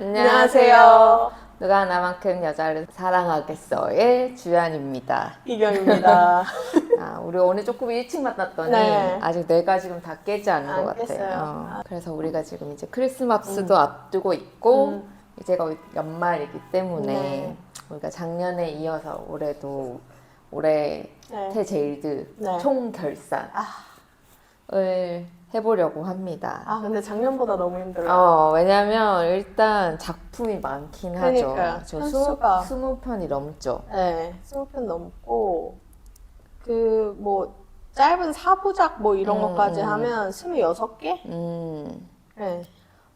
안녕하세요. 누가 나만큼 여자를 사랑하겠어의 주연입니다. 이경입니다. 우리 오늘 조금 일찍 만났더니 네. 아직 뇌가 지금 다 깨지 않은 것 같아요. 깼어요. 그래서 우리가 지금 이제 크리스마스도 앞두고 있고 이제가 연말이기 때문에 네. 우리가 작년에 이어서 올해도 올해 네. 테제일드 네. 총결산을 해보려고 합니다. 근데 작년보다 너무 힘들어요. 왜냐면 일단 작품이 많긴 그러니까요. 하죠. 저 편수가. 20편이 넘죠. 네, 20편 넘고 뭐 짧은 4부작 뭐 이런 것까지 하면 26개? 네.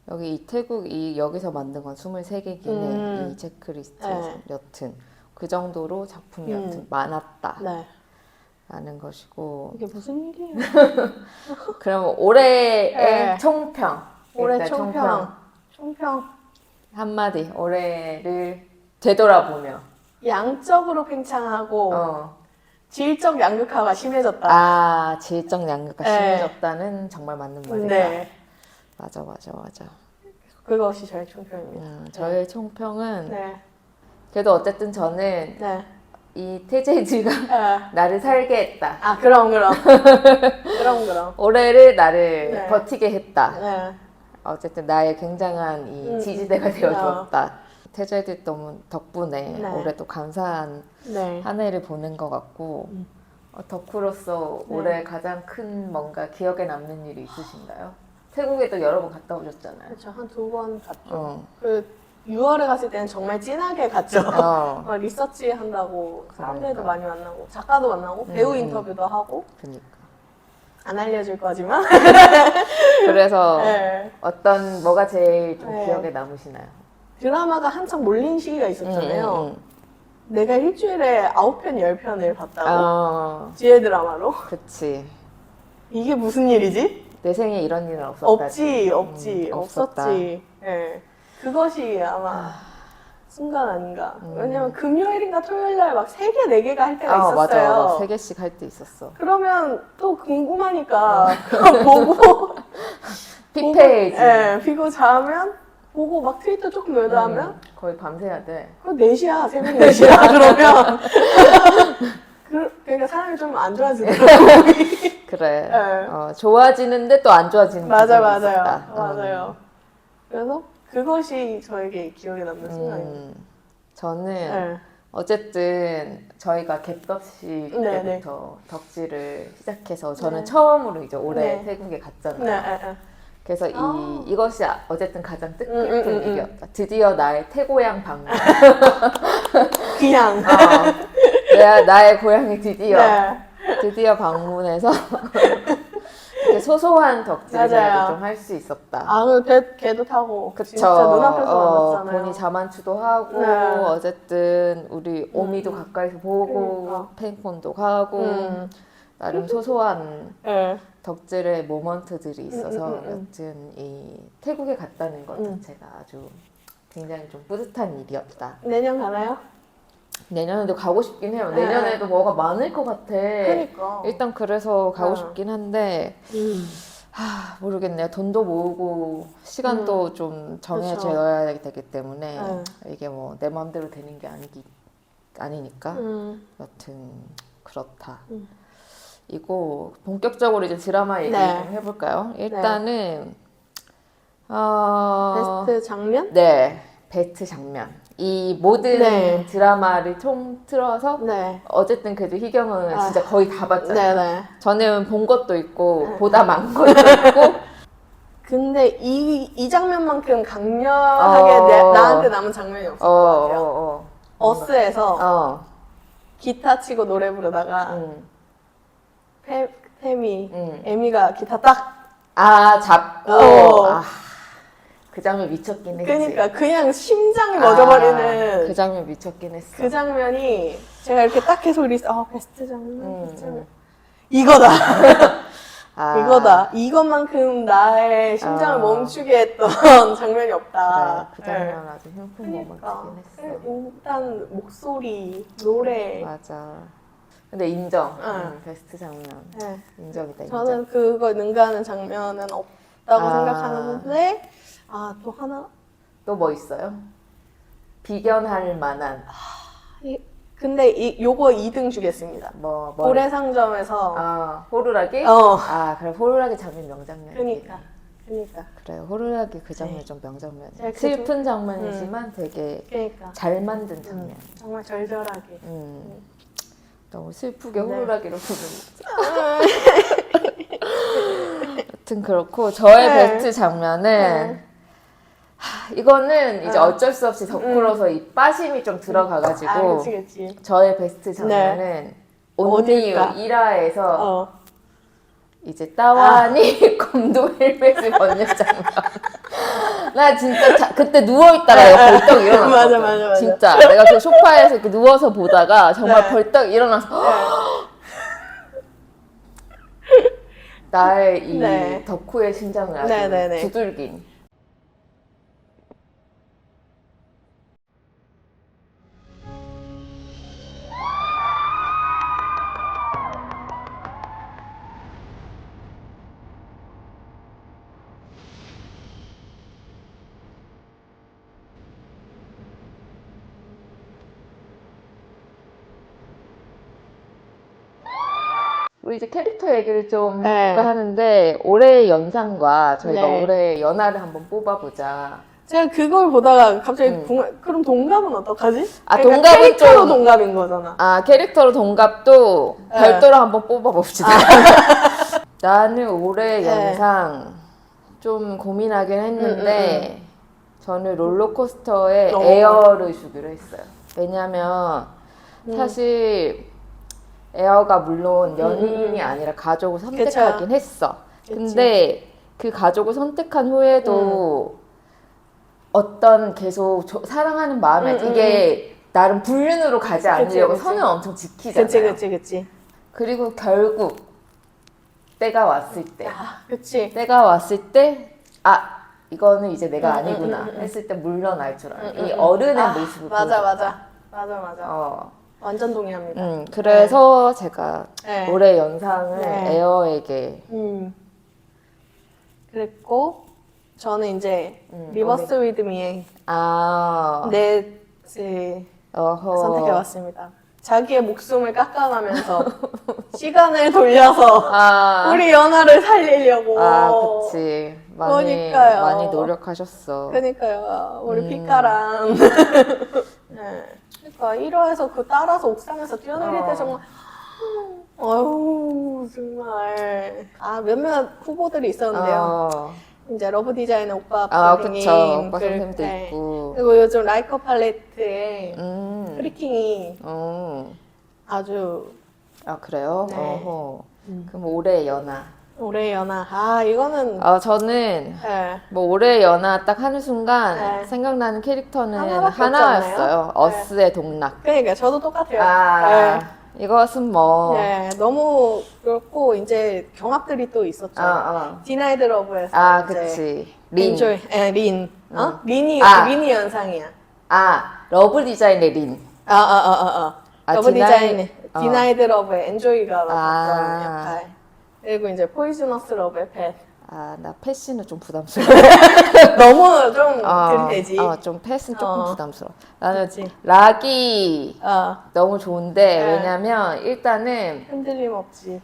여기 여기서 만든 건 23개긴 해. 이 체크리스트에서. 네. 여튼 그 정도로 작품이 여튼 많았다. 네. 라는 것이고. 이게 무슨 일이에요? 그럼 올해의 네. 총평. 올해 일단 총평. 한마디. 올해를 되돌아보며. 양적으로 팽창하고 질적 양극화가 심해졌다. 질적 양극화 네. 심해졌다는 정말 맞는 말이다. 네. 맞아. 그것이 저의 총평입니다. 저의 총평은 네. 그래도 어쨌든 저는 네. 이 태제지가 나를 살게 했다. 그럼. 올해를 나를 네. 버티게 했다. 네. 어쨌든 나의 굉장한 이 지지대가 되어주었다. 태제지 덕분에 네. 올해 또 감사한 네. 한 해를 보낸 것 같고 덕후로서 네. 올해 가장 큰 뭔가 기억에 남는 일이 있으신가요? 태국에도 여러 번 갔다 오셨잖아요. 그렇죠. 한 2번 갔죠. 어. 6월에 갔을 때는 정말 진하게 갔죠. 어. 리서치 한다고 사람들도 그러니까. 많이 만나고 작가도 만나고 배우 인터뷰도 하고 그러니까. 안 알려줄 거지만 그래서 네. 뭐가 제일 좀 네. 기억에 남으시나요? 드라마가 한창 몰린 시기가 있었잖아요. 내가 일주일에 9편, 10편을 봤다고. 지혜 드라마로. 그치. 이게 무슨 일이지? 내 생에 이런 일은 없었다. 없지. 없었다. 없었지. 네. 그것이 아마 순간 아닌가. 왜냐면 금요일인가 토요일날 막 3개, 4개가 할 때가 있었어요. 맞아. 막 3개씩 할 때 있었어. 그러면 또 궁금하니까 그거 보고 픽페이지. 네, 비고 자면 보고 막 트위터 조금 놀다 하면 거의 밤새야 돼. 그거 4시야, 새벽 4시야. 그러면 그러니까 사람이 좀 안 좋아지더라고. 그래. 네. 좋아지는데 또 안 좋아지는 맞아요. 기분이 있었다. 맞아요. 그래서 그것이 저에게 기억에 남는 순간입니다. 저는 네. 어쨌든 저희가 갭덥시 네, 때부터 덕질을 시작해서 저는 네. 처음으로 이제 올해 네. 태국에 갔잖아요. 네. 그래서 이것이 어쨌든 가장 뜻깊은 음. 일이었다. 드디어 나의 태고향 방문. 그냥. 나의 고향이 드디어 네. 방문해서 이렇게 소소한 덕질을 맞아요. 좀 할 수 있었다. 걔도 타고. 그쵸. 진짜 눈앞에서 만났잖아요. 본이 자만추도 하고 네. 어쨌든 우리 오미도 가까이서 보고 그러니까. 팬콘도 가고 나름 소소한 네. 덕질의 모먼트들이 있어서 여튼 이 태국에 갔다는 것 자체가 아주 굉장히 좀 뿌듯한 일이었다. 내년 가나요? 내년에도 가고 싶긴 해요. 네. 내년에도 뭐가 많을 것 같아. 그러니까. 일단 그래서 가고 싶긴 한데 음. 모르겠네요. 돈도 모으고 시간도 좀 정해져야 되기 때문에 이게 뭐 내 마음대로 되는 게 아니니까 여튼 그렇다. 이거 본격적으로 이제 드라마 얘기 네. 좀 해볼까요? 일단은 베스트 장면? 네, 베스트 장면. 이 모든 네. 드라마를 통틀어서 네. 어쨌든 그래도 희경은 진짜 거의 다 봤잖아요. 네네. 저는 본 것도 있고 보다 많은 것도 있고 근데 이 장면만큼 강렬하게 나한테 남은 장면이 없을 것 같아요. 어스에서 기타 치고 노래 부르다가 팸이 에미가 기타 딱 잡고 그 장면 미쳤긴 했지. 그러니까 그냥 심장이 멎어버리는 그 장면 미쳤긴 했어. 그 장면이 제가 이렇게 딱 해서 베스트 장면, 베스트 장면. 이거다. 이거다. 이것만큼 나의 심장을 멈추게 했던 장면이 없다. 그래, 그 장면 아주 흉풍 모먼트긴 했어. 일단 목소리, 노래. 맞아. 근데 인정. 베스트 장면. 네. 인정이다. 인정. 저는 그거 능가하는 장면은 없다고 생각하는데 또 하나 또 뭐 있어요? 비견할 만한 근데 요거 2등 주겠습니다. 뭐 고래상점에서 호루라기? 어. 아 그래 호루라기 장면 명장면이네. 그러니까 그래 호루라기 그 장면 네. 좀 명장면. 제가 그 슬픈 장면이지만 되게 그러니까 잘 만든 장면. 정말 절절하게. 너무 슬프게 네. 호루라기로 부르는. 여튼 그렇고 저의 네. 베스트 장면은 이거는 이제 어쩔 수 없이 덕후로서 이 빠심이 좀 들어가가지고 그치. 저의 베스트 장면은 온리유 어딜까? 1화에서 이제 따완이 검도 헬멧을 벗는 장면. 나 진짜 그때 누워있다가 내가 벌떡 일어났거든. 맞아. 진짜 내가 그 소파에서 이렇게 누워서 보다가 정말 벌떡 일어나서 나의 이 덕후의 심장을 아주 두들긴. 우리 이제 캐릭터 얘기를 좀 하는데 올해의 연상과 저희가 올해의 연하를 한번 뽑아보자. 제가 그걸 보다가 갑자기 그럼 동갑은 어떡하지? 동갑은 캐릭터로 좀 동갑인 거잖아. 캐릭터로 동갑도 별도로 한번 뽑아봅시다. 나는 올해 연상 좀 고민하긴 했는데 저는 롤러코스터에 에어를 주기로 했어요. 왜냐면 사실 에어가 물론 연인이 아니라 가족을 선택하긴 했어. 근데 그 가족을 선택한 후에도 어떤 계속 사랑하는 마음이 이게 나름 불륜으로 가지 않으려고 선을 엄청 지키잖아요. 그치. 그리고 결국 때가 왔을 때 때가 왔을 때 이거는 이제 내가 아니구나 했을 때 물러날 줄 알아. 이 어른의 모습을 맞아. 완전 동의합니다. 그래서 제가 올해 연상을 에어에게 그랬고 저는 이제 리버스 위드미의 넷을 선택해봤습니다. 자기의 목숨을 깎아가면서 시간을 돌려서 우리 연하를 살리려고. 그치. 그러니까요. 많이 노력하셨어. 그러니까요. 우리 빛가람. 그러니까 1화에서 그 따라서 옥상에서 뛰어내릴 때 정말 정말 몇몇 후보들이 있었는데요. 이제 러브 디자이너 오빠 선생님, 그쵸. 오빠 선생님도 있고. 그리고 요즘 라이커 팔레트의 프리킹이 아주 그래요? 네. 그럼 올해의 연하. 올해의 연하. 이거는 저는 뭐 올해의 연하 딱 하는 순간 생각나는 캐릭터는 하나였어요. 어스의 동락. 그러니까 저도 똑같아요. 이것은 뭐 너무 그렇고 이제 경합들이 또 있었죠. 디나이드 러브에서 그치. 린. 린이 연상이야. 러브 디자인의 린. 러브 디자인 디나이드 러브의 엔조이가 맡았던 역할. 그리고 이제 포이즈너스 러브의 팻. 나 패시는 좀 부담스러워. 너무 좀 들이대지. 좀 패스는 조금 부담스러워. 나는 락이 너무 좋은데 왜냐면 일단은 흔들림 없지.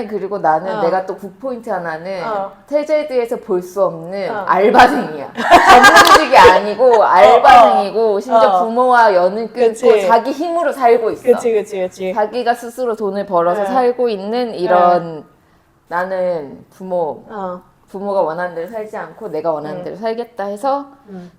그리고 나는 내가 또 굿포인트 하나는 테제드에서 볼 수 없는 알바생이야. 전문직이 아니고 알바생이고 심지어 부모와 연을 끊고 자기 힘으로 살고 있어. 그치. 자기가 스스로 돈을 벌어서 살고 있는 이런 나는 부모가 원하는 대로 살지 않고 내가 원하는 대로 살겠다 해서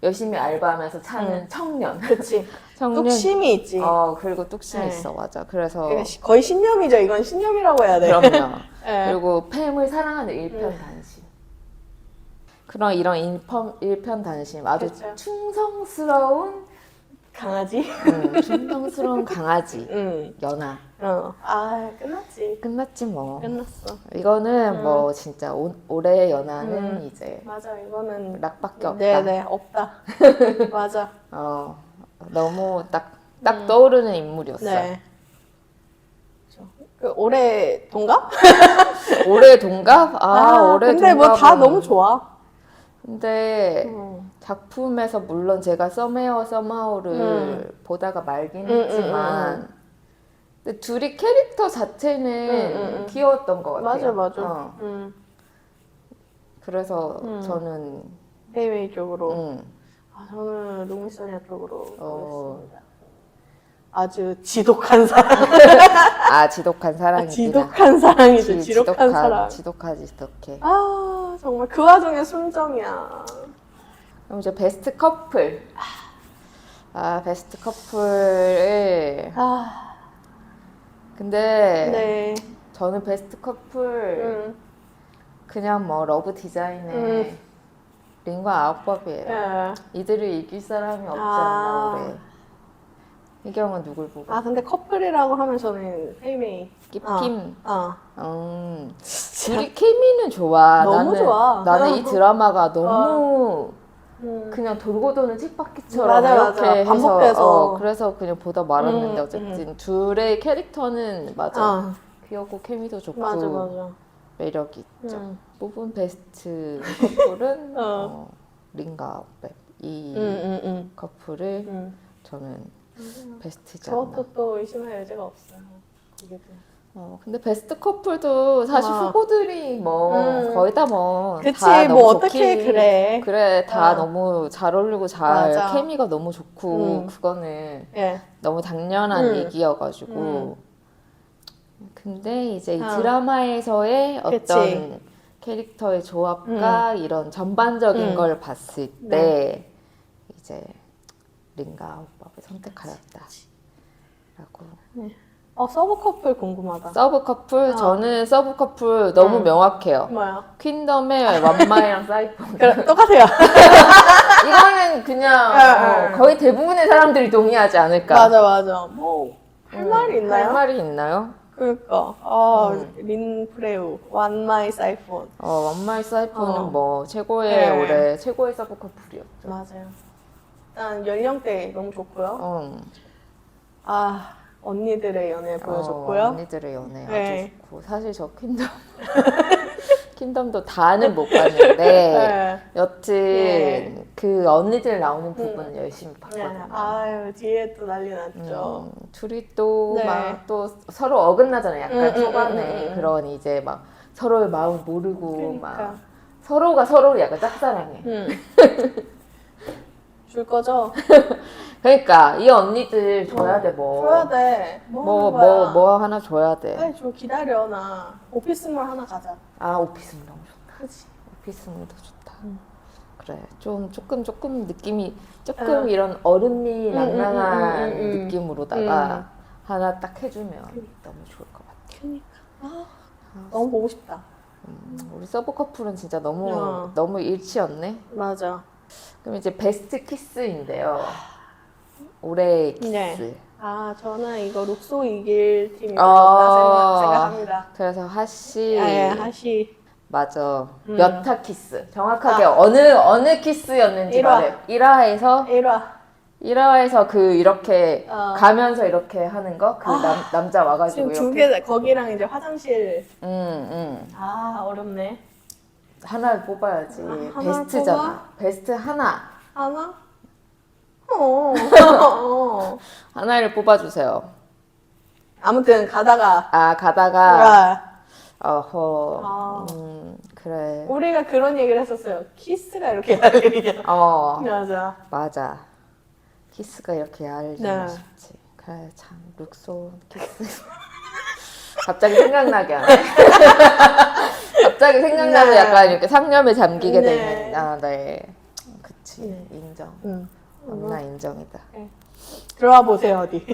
열심히 알바하면서 사는 청년. 그치. 청년. 뚝심이 있지. 그리고 뚝심이 있어. 맞아. 그래서 거의 신념이죠. 이건 신념이라고 해야 돼. 그럼요. 그리고 팸을 사랑하는 일편단심. 그런 이런 일편단심. 아주 충성스러운 강아지? 충성스러운 강아지. 연하. 끝났지 뭐. 끝났어. 이거는 뭐 진짜 올해의 연하는 이제 맞아. 이거는 락밖에 없다. 네네 없다. 맞아. 너무 딱 떠오르는 인물이었어. 네. 그 올해 동갑? 올해 동갑? 올해 근데 뭐 다 너무 좋아. 근데 작품에서 물론 제가 썸웨어 썸하우를 보다가 말긴 했지만 근데 둘이 캐릭터 자체는 귀여웠던 것 같아요. 맞아. 그래서 저는 페이웨이 쪽으로. 저는 루미소니아 쪽으로 보겠습니다. 아주 지독한 사랑. 지독한 사랑이구나. 지독한 사랑이죠. 지독한 사랑. 지독하지, 지독해. 정말 그 와중에 순정이야. 그럼 이제 베스트 커플. 베스트 커플을. 근데 네. 저는 베스트 커플 그냥 뭐 러브 디자인의 린과 아웃법이에요. 이들을 이길 사람이 없지 않나 올해. 희경은 누굴 보고? 근데 커플이라고 하면 저는 페이메이. 끼핌. 둘이 케미는 좋아. 너무 좋아. 나는 이 드라마가 너무 그냥 돌고 도는 책바퀴처럼 이렇게 해서 반복돼서. 그래서 그냥 보다 말았는데 어쨌든 둘의 캐릭터는 맞아. 귀엽고 케미도 좋고 맞아. 매력이 있죠. 뽑은 베스트 커플은 린과 아웃백 이 커플을 저는 베스트지 않나. 저것도 또 의심할 여지가 없어요. 근데 베스트 커플도 사실 후보들이 뭐 거의 다 뭐 그치, 다 뭐 어떻게 그래. 다 너무 잘 어울리고 잘 맞아. 케미가 너무 좋고 그거는 예. 너무 당연한 얘기여가지고 근데 이제 이 드라마에서의 어떤 캐릭터의 조합과 이런 전반적인 걸 봤을 때 이제 린과 아웃법을 선택하였다라고. 서브 커플 궁금하다. 서브 커플? 저는 서브 커플 너무 명확해요. 뭐야? 퀸덤의 완마이랑 사이폰. 그래, 똑같아요. 이거는 그냥 거의 대부분의 사람들이 동의하지 않을까. 맞아. 뭐, 할 말이 있나요? 할 말이 있나요? 그러니까. 린 프레우, 완마이 사이폰. 완마이 사이폰은 뭐 최고의 올해 최고의 서브 커플이었죠. 맞아요. 일단 연령대 너무 좋고요. 언니들의 연애 보여줬고요. 언니들의 연애 아주 좋고 사실 저 퀸덤도 다는 못 봤는데 여튼 그 언니들 나오는 부분은 열심히 봤거든요. 뒤에 또 난리 났죠. 둘이 또 막 또 서로 어긋나잖아요. 약간 초반에 그런 이제 막 서로의 마음 모르고 그러니까. 막 서로가 서로를 약간 짝사랑해. 줄 거죠? 그러니까 이 언니들 줘야 돼 뭐. 줘야 돼. 뭐 하나 줘야 돼. 빨리 줘, 기다려, 나. 오피스몰 하나 가자. 오피스몰 너무 좋다. 그치. 오피스몰도 좋다. 그래, 조금 느낌이 조금 이런 어른미 낭낭한 느낌으로다가 하나 딱 해주면 너무 좋을 것 같아. 그니까. 너무 보고 싶다. 우리 서브 커플은 진짜 너무 일치였네. 맞아. 그럼 이제 베스트 키스인데요. 올해의 키스. 저는 이거 룩소 이길 팀이 맞다 생각합니다. 그래서 하씨. 하씨. 맞아. 몇 타 키스. 정확하게 어느 키스였는지 1화. 말해. 1화에서 1화. 그 이렇게 가면서 이렇게 하는 거? 그 남자 와가지고 지금 이렇게. 2개, 거기랑 이제 화장실. 어렵네. 하나를 뽑아야지. 하나 베스트잖아. 뽑아? 베스트 하나. 하나? 하나를 뽑아주세요. 아무튼 가다가. 가다가. 그래. 우리가 그런 얘기를 했었어요. 키스가 이렇게 할 일이야. 맞아. 키스가 이렇게 얄리면 쉽지. 그래, 참, 룩소 키스. 갑자기 생각나게 하네. 갑자기 생각나서 약간 이렇게 상념에 잠기게 되는. 네. 그치, 인정. 나 인정이다. 들어와 보세요, 어디.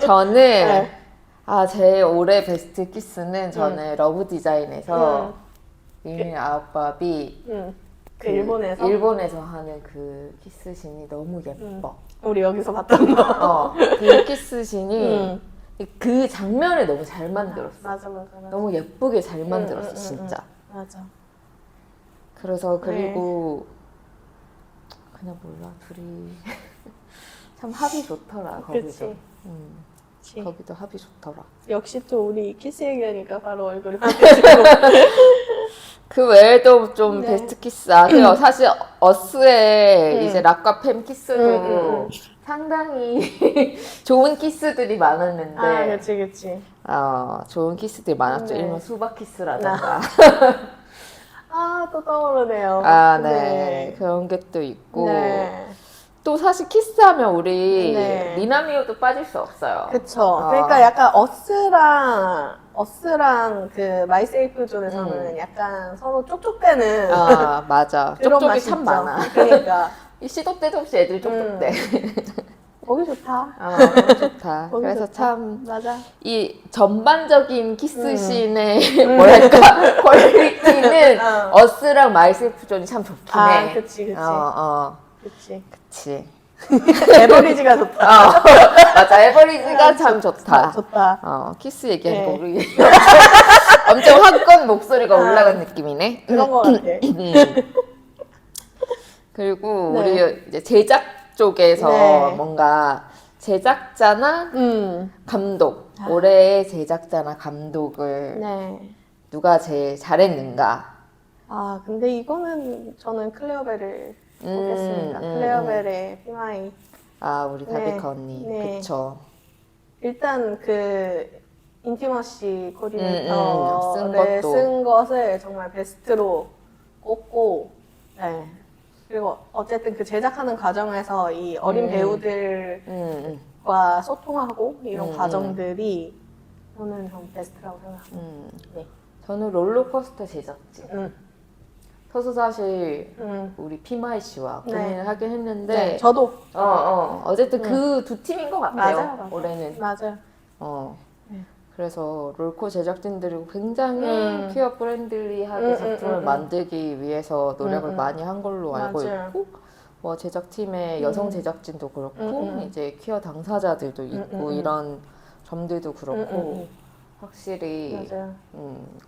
저는, 제 올해 베스트 키스는 저는 러브 디자인에서 린 아웃밥이 일본에서 하는 그 키스신이 너무 예뻐. 우리 여기서 봤던 거. 그 키스신이 그 장면을 너무 잘 만들었어. 맞아. 너무 예쁘게 잘 만들었어, 진짜. 맞아. 그래서 그리고 그냥 몰라, 둘이 참 합이 좋더라, 거기도. 거기도 합이 좋더라. 역시 또 우리 키스 얘기하니까 바로 얼굴이 반대지고. 그 외에도 좀 네. 베스트 키스. 그리고 사실 어스의 이제 락과 팸 키스도 상당히 좋은 키스들이 많았는데. 그치. 좋은 키스들이 많았죠. 네. 일명 수박 키스라던가. 또 떠오르네요. 네. 그런 게 또 있고. 네. 또 사실 키스하면 우리 네. 미나미오도 빠질 수 없어요. 그쵸. 그러니까 약간 어스랑 그 마이세이프 존에서는 약간 서로 쪽쪽대는 맞아. 그런 쪽쪽이 맛이 참 있죠. 많아. 그러니까. 이 시도 때도 없이 애들이 쪽쪽대. 보기 좋다. 너무 좋다. 보기 그래서 좋다. 참 맞아. 이 전반적인 키스씬의 뭐랄까 퀄리티는 어스랑 마이셀프 존이 참 좋긴 해. 그치. 그치. 에버리지가 좋다. 맞아. 에버리지가 참 좋다. 키스 얘기하니까 네. 우리 엄청 화끈 목소리가 올라간 느낌이네. 그런 거 같아. 그리고 네. 우리 이제 제작 쪽에서 네. 뭔가 제작자나 감독, 올해의 제작자나 감독을 네. 누가 제일 잘했는가? 근데 이거는 저는 클레어벨을 보겠습니다. 클레어벨의 피마이. 우리 다비카 언니. 네. 그쵸. 일단 그 인티머시 쓴 코디네이터를 것도. 쓴 것을 정말 베스트로 꼽고, 네. 그리고 어쨌든 그 제작하는 과정에서 이 어린 배우들과 소통하고 이런 과정들이 저는 좀 베스트라고 생각합니다. 네. 저는 롤러코스터 제작진. 저도 사실 우리 피마이 씨와 네. 고민을 하긴 했는데 네, 저도. 어쨌든 그 두 팀인 것 같아요. 맞아요. 올해는. 맞아요. 그래서 롤코 제작진들이 굉장히 퀴어 프렌들리하게 작품을 만들기 위해서 노력을 많이 한 걸로 알고 맞아요. 있고, 뭐 제작팀의 여성 제작진도 그렇고 이제 퀴어 당사자들도 있고 이런 점들도 그렇고 확실히 맞아요.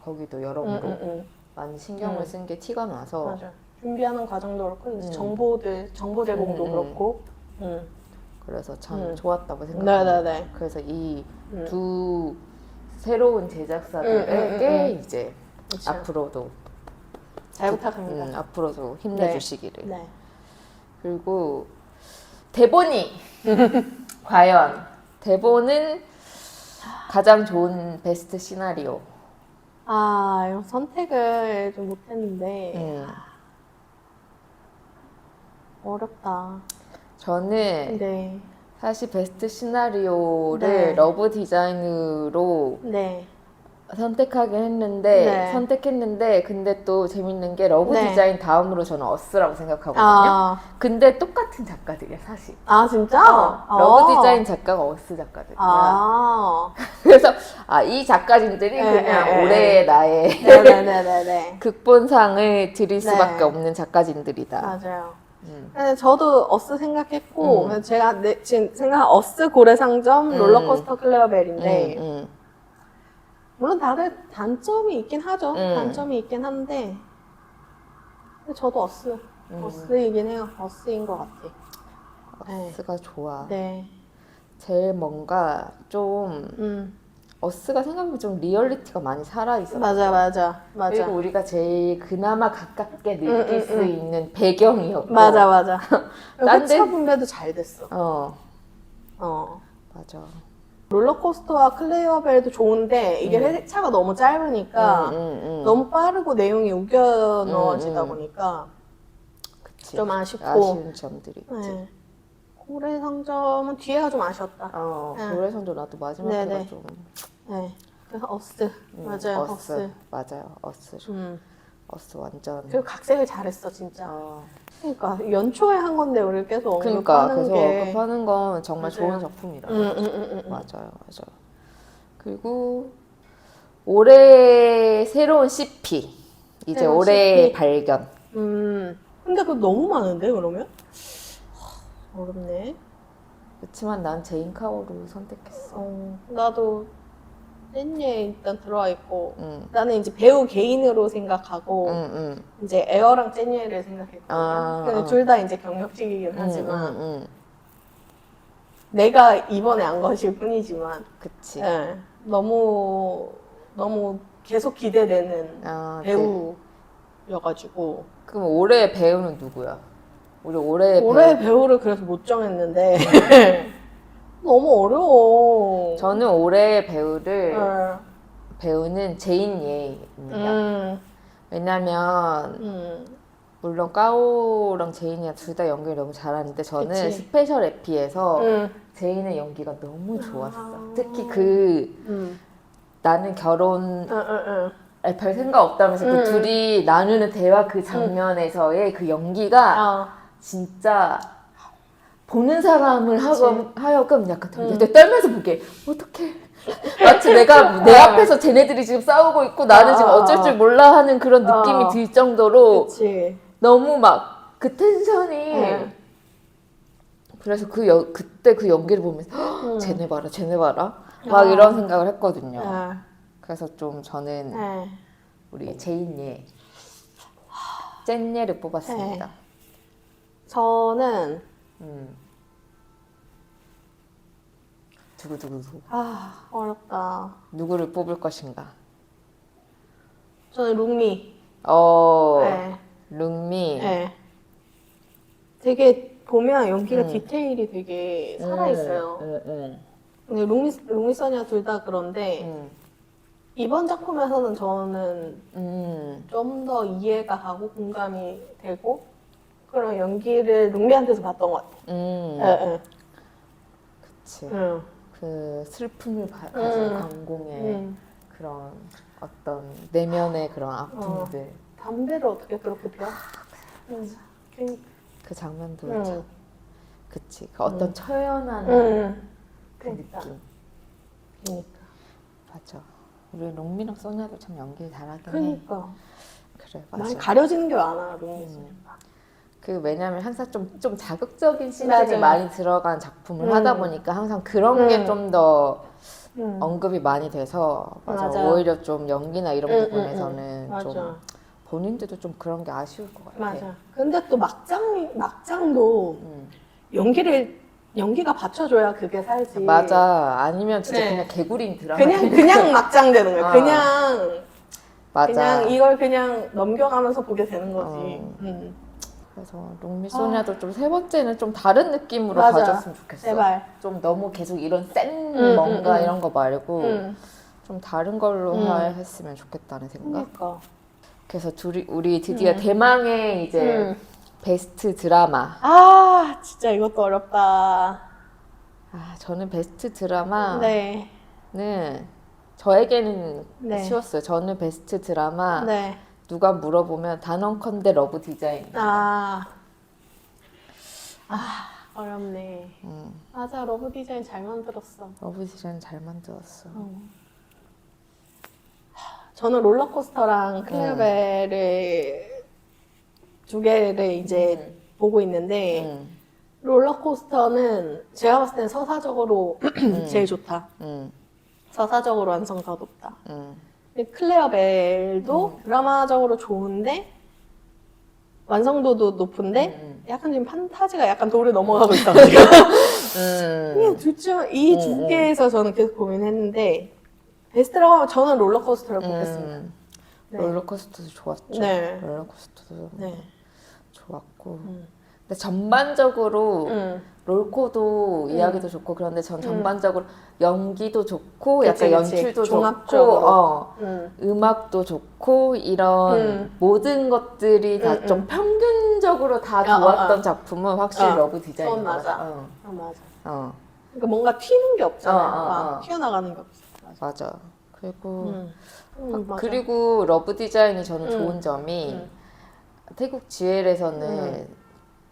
거기도 여러모로 많이 신경을 쓴 게 티가 나서. 맞아요. 준비하는 과정도 그렇고 이제 정보 제공도 그렇고. 그래서 참 좋았다고 생각합니다. 네네네. 그래서 이 두 새로운 제작사들에게 이제 그쵸. 앞으로도 잘 부탁합니다. 앞으로도 힘내주시기를. 네. 그리고 대본이 과연 대본은 가장 좋은 베스트 시나리오. 이거 선택을 좀 못했는데 어렵다. 저는 네. 사실 베스트 시나리오를 네. 러브 디자인으로 네. 선택했는데 근데 또 재밌는 게 러브 네. 디자인 다음으로 저는 어스라고 생각하거든요. 근데 똑같은 작가들이야 사실. 진짜? 러브 디자인 작가가 어스 작가들이야. 그래서 이 작가진들이 그냥 올해의 나의 네네네네. 극본상을 드릴 수밖에 네. 없는 작가진들이다. 맞아요. 근데 저도 어스 생각했고 그래서 제가 지금 생각한 어스 고래상점 롤러코스터 클레어벨인데 물론 다들 단점이 있긴 하죠. 단점이 있긴 한데 근데 저도 어스이긴 해요. 어스인 것 같아. 어스가 좋아. 네. 제일 뭔가 좀 어스가 생각보다 좀 리얼리티가 많이 살아있어. 맞아. 그리고 우리가 제일 그나마 가깝게 느낄 수 있는 배경이었고. 맞아. 딴 회차 데- 분배도 잘 됐어. 맞아. 롤러코스터와 클레어벨도 좋은데 이게 회차가 너무 짧으니까 너무 빠르고 내용이 우겨 넣어지다 보니까 그치. 좀 아쉽고. 아쉬운 점들이 있지. 네. 고래상점은 뒤에가 좀 아쉬웠다. 고래선도 나도 마지막에가 네네. 좀. 네. 그래서 어스. 맞아요. 어스. 맞아요. 어스. 어스 완전. 그리고 각색을 잘했어 진짜. 그러니까 연초에 한 건데 우리 계속 그러니까 언급하는 그래서 게. 언급하는 건 정말 맞아요. 좋은 작품이라. 맞아요. 그리고 올해 새로운 CP. 이제 새로운 올해의 CP. 발견. 근데 그거 너무 많은데 그러면? 어렵네. 그렇지만 난 제인 카오루 선택했어. 나도 젠예 일단 들어와 있고 나는 이제 배우 개인으로 생각하고 이제 에어랑 젠예를 생각했거든요. 둘 다 이제 경력직이긴 하지만 내가 이번에 안 거실 뿐이지만 그치. 너무 계속 기대되는 배우. 배우여가지고. 그럼 올해 배우는 누구야? 우리 올해 올해 배우를 그래서 못 정했는데 너무 어려워. 저는 올해 배우를 응. 배우는 제인 예입니다. 왜냐면 물론 까오랑 제인이가 둘 다 연기를 너무 잘하는데 저는 그치. 스페셜 에피에서 제인의 연기가 너무 좋았어. 특히 나는 결혼 별 생각 없다면서 그 둘이 나누는 대화 그 장면에서의 그 연기가 진짜 보는 사람을 하여금 약간 떨면서 보게 어떡해 마치 내가 내 앞에서 쟤네들이 지금 싸우고 있고 나는 지금 어쩔 줄 몰라 하는 그런 느낌이 들 정도로 그치. 너무 막 그 텐션이 그래서 그때 그 연기를 보면서 쟤네 봐라 막 이런 생각을 했거든요. 그래서 좀 저는 우리 제인예 젠예를 뽑았습니다. 저는 두구 어렵다. 누구를 뽑을 것인가? 저는 룽미. 룽미. 네. 되게 보면 연기가 디테일이 되게 살아있어요. 근데 룽미 써니아 둘 다 그런데 이번 작품에서는 저는 좀 더 이해가 가고 공감이 되고 그런 연기를 룽미한테서 봤던 것 같아요. 그치. 그 슬픔을 가진 광공의 그런 어떤 내면의 그런 아픔들. 담배를 어떻게 그렇게 피워? 그 장면도 참. 그치. 그 어떤 처연한 그 그러니까. 느낌. 맞아. 우리 롱미랑 소냐도 참 연기 잘하긴 해. 그러니까. 그래, 맞아. 난 가려지는 게 많아, 롱미. 그 왜냐면 항상 좀 자극적인 씬들이 많이 들어간 작품을 하다 보니까 항상 그런 게 좀 더 언급이 많이 돼서 오히려 좀 연기나 이런 부분에서는 좀 본인들도 좀 그런 게 아쉬울 것 같아. 맞아. 근데 또 막장도 연기가 받쳐줘야 그게 살지. 맞아. 아니면 진짜 그냥 개구리인 드라마. 그냥 막장 되는 거야. 맞아. 그냥 이걸 그냥 넘겨가면서 보게 되는 거지. 그래서 롱미 소냐도 좀 세 번째는 좀 다른 느낌으로 맞아. 가졌으면 좋겠어. 제발. 좀 너무 계속 이런 센 뭔가 이런 거 말고 좀 다른 걸로 했으면 좋겠다는 생각. 그러니까. 그래서 우리 드디어 대망의 이제 베스트 드라마. 진짜 이것도 어렵다. 저는 베스트 드라마는 네. 저에게는 네. 쉬웠어요. 저는 베스트 드라마 네. 누가 물어보면 단언컨대 러브 디자인. 어렵네. 맞아, 러브 디자인 잘 만들었어. 러브 디자인 잘 만들었어. 저는 롤러코스터랑 클레어벨을 두 개를 이제 보고 있는데 롤러코스터는 제가 봤을 땐 서사적으로 제일 좋다. 서사적으로 완성도가 높다. 근데 클레어벨도 드라마적으로 좋은데 완성도도 높은데 약간 지금 판타지가 약간 도를 넘어가고 있어가지고 그냥 이 두 개에서 저는 계속 고민했는데 베스트라고 하면 저는 롤러코스터를 뽑겠습니다. 네. 롤러코스터도 좋았죠. 네. 롤러코스터도 네. 좋았고 근데 전반적으로 롤코도 이야기도 좋고 그런데 전 전반적으로 연기도 좋고 약간 연출도 종합적으로. 좋고 음악도 좋고 이런 모든 것들이 다 좀 평균적으로 다 좋았던 작품은 확실히 러브 디자인인 것 같아. 맞아. 그러니까 뭔가 튀는 게 없잖아요. 튀어나가는 게 없어. 맞아. 그리고 맞아. 그리고 러브 디자인이 저는 좋은 점이 태국 GL에서는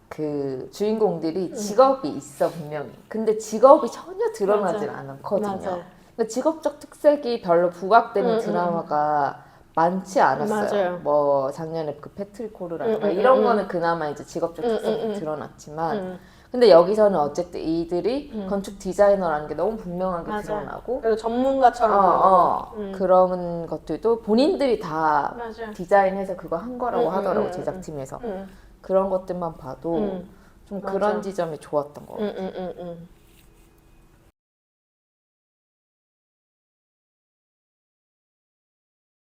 그 주인공들이 직업이 있어 분명히. 근데 직업이 전혀 드러나질 않거든요. 그러니까 직업적 특색이 별로 부각되는 드라마가 많지 않았어요. 맞아요. 뭐 작년에 그 패트리코르라든가 이런 거는 그나마 이제 직업적 특색이 드러났지만 근데 여기서는 어쨌든 이들이 건축 디자이너라는 게 너무 분명하게 드러나고 그리고 전문가처럼 그런 것들도 본인들이 다 맞아요. 디자인해서 그거 한 거라고 하더라고 제작팀에서 그런 것들만 봐도 좀 그런 지점이 좋았던 것 같아요.